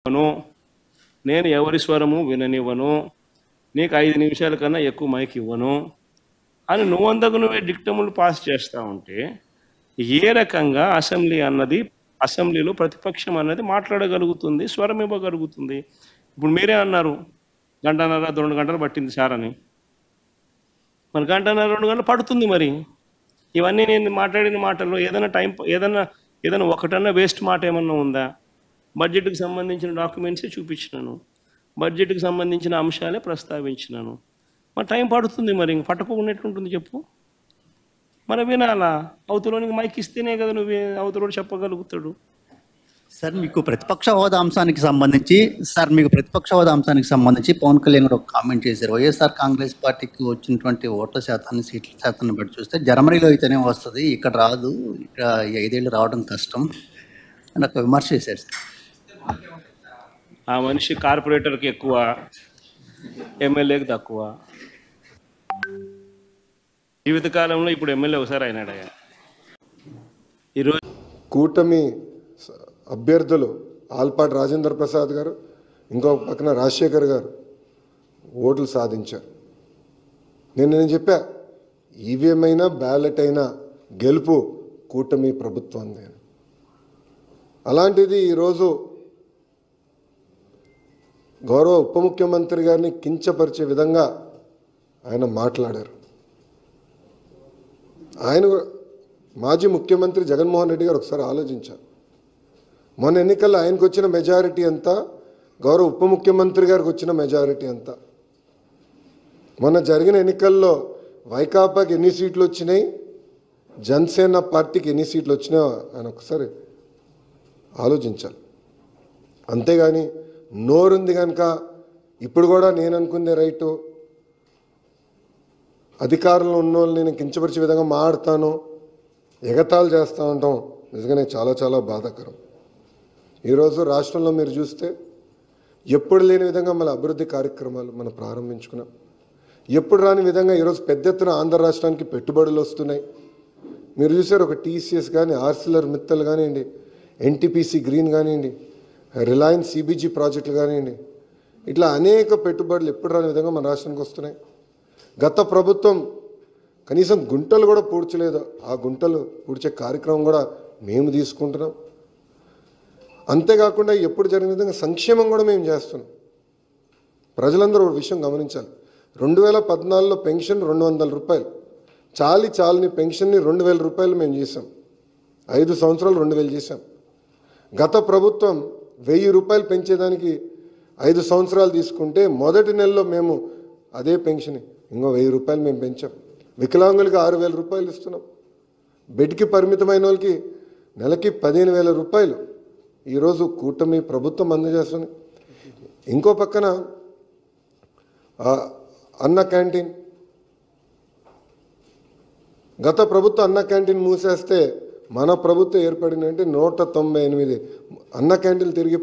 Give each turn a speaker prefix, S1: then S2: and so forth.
S1: ఇవ్వను, నేను ఎవరి స్వరము విననివ్వను, నీకు 5 నిమిషాల కన్నా ఎక్కువ మైక్ ఇవ్వను అని నువ్వంతకు నువ్వే డిక్టములు పాస్ చేస్తూ ఉంటే ఏ రకంగా అసెంబ్లీలో ప్రతిపక్షం అన్నది మాట్లాడగలుగుతుంది, స్వరం ఇవ్వగలుగుతుంది? ఇప్పుడు మీరే అన్నారు గంటన్నర 2 గంటలు పట్టింది సార్ అని. మరి గంటన్నర 2 గంటలు పడుతుంది. మరి ఇవన్నీ నేను మాట్లాడిన మాటల్లో ఏదైనా ఒకటన్నా వేస్ట్ మాట ఏమన్నా ఉందా? బడ్జెట్కి సంబంధించిన డాక్యుమెంట్సే చూపించినాను, బడ్జెట్కి సంబంధించిన అంశాలే ప్రస్తావించినాను. మరి టైం పడుతుంది. మరి ఇంక పట్టకుండా ఎట్లుంటుంది చెప్పు? మరి వినాలా? అవతలోనికి మైక్ ఇస్తేనే కదా నువ్వు అవతలోడు చెప్పగలుగుతాడు.
S2: సార్ మీకు ప్రతిపక్ష హోదా అంశానికి సంబంధించి పవన్ కళ్యాణ్ గారు ఒక కామెంట్ చేశారు. వైఎస్ఆర్ కాంగ్రెస్ పార్టీకి వచ్చినటువంటి ఓట్ల శాతాన్ని, సీట్ల శాతాన్ని బట్టి చూస్తే జర్మనీలో అయితేనే వస్తుంది, ఇక్కడ రాదు, ఇక్కడ 5 ఏళ్ళు రావడం కష్టం అని ఒక విమర్శ చేశారు సార్.
S1: ఆ మనిషి కార్పొరేటర్కి ఎక్కువ, ఎమ్మెల్యేకి తక్కువ. జీవితకాలంలో ఇప్పుడు ఎమ్మెల్యే ఒకసారి అయినాడయ్యా. ఈరోజు
S3: కూటమి అభ్యర్థులు ఆల్పాటి రాజేంద్ర ప్రసాద్ గారు, ఇంకో పక్కన రాజశేఖర్ గారు ఓట్లు సాధించారు. నేను చెప్పా, ఈవీఎం అయినా బ్యాలెట్ అయినా గెలుపు కూటమి ప్రభుత్వంది. అలాంటిది ఈరోజు గౌరవ ఉప ముఖ్యమంత్రి గారిని కించపరిచే విధంగా ఆయన మాట్లాడారు. ఆయన మాజీ ముఖ్యమంత్రి జగన్మోహన్ రెడ్డి గారు ఒకసారి ఆలోచించారు. మొన్న ఎన్నికల్లో ఆయనకు వచ్చిన మెజారిటీ ఎంత, గౌరవ ఉప ముఖ్యమంత్రి గారికి వచ్చిన మెజారిటీ ఎంత? మొన్న జరిగిన ఎన్నికల్లో వైకాపాకి ఎన్ని సీట్లు వచ్చినాయి, జనసేన పార్టీకి ఎన్ని సీట్లు వచ్చినాయో ఆయన ఒకసారి ఆలోచించాలి. అంతేగాని నోరుంది కనుక ఇప్పుడు కూడా నేను అనుకుందే రైటు, అధికారంలో ఉన్న వాళ్ళు నేను కించపరిచే విధంగా మాట్లాడతాను, ఎగతాళి చేస్తూ ఉంటాం, నిజంగానే చాలా చాలా బాధాకరం. ఈరోజు రాష్ట్రంలో మీరు చూస్తే ఎప్పుడు లేని విధంగా మన అభివృద్ధి కార్యక్రమాలు మనం ప్రారంభించుకున్నాం. ఎప్పుడు రాని విధంగా ఈరోజు పెద్ద ఎత్తున ఆంధ్ర రాష్ట్రానికి పెట్టుబడులు వస్తున్నాయి. మీరు చూసారు, ఒక టీసీఎస్ కానీ, ఆర్సిలర్ మిత్తల్ కానివ్వండి, ఎన్టీపీసీ గ్రీన్ కానివ్వండి, రిలయన్స్ సిబీజీ ప్రాజెక్టులు కానివ్వండి, ఇట్లా అనేక పెట్టుబడులు ఎప్పుడు రాని విధంగా మన రాష్ట్రానికి వస్తున్నాయి. గత ప్రభుత్వం కనీసం గుంటలు కూడా పూడ్చలేదు, ఆ గుంటలు పూడ్చే కార్యక్రమం కూడా మేము తీసుకుంటున్నాం. అంతేకాకుండా ఎప్పుడు జరిగిన విధంగా సంక్షేమం కూడా మేము చేస్తున్నాం. ప్రజలందరూ ఒక విషయం గమనించాలి. 2014లో పెన్షన్ 200 రూపాయలు, చాలని పెన్షన్ని 2000 రూపాయలు మేము చేసాం. 5 సంవత్సరాలు 2000 చేసాం. గత ప్రభుత్వం 1000 రూపాయలు పెంచేదానికి 5 సంవత్సరాలు తీసుకుంటే మొదటి నెలలో మేము అదే పెన్షన్ ఇంకో 1000 రూపాయలు మేము పెంచాం. వికలాంగులకి 6000 రూపాయలు ఇస్తున్నాం. బెడ్కి పరిమితమైన వాళ్ళకి నెలకి 15,000 రూపాయలు ఈరోజు కూటమి ప్రభుత్వం అందజేస్తుంది. ఇంకో పక్కన అన్న క్యాంటీన్, గత ప్రభుత్వం అన్న క్యాంటీన్ మూసేస్తే మన ప్రభుత్వం ఏర్పడిందంటే 198 అన్న క్యాంటీన్లు తిరిగి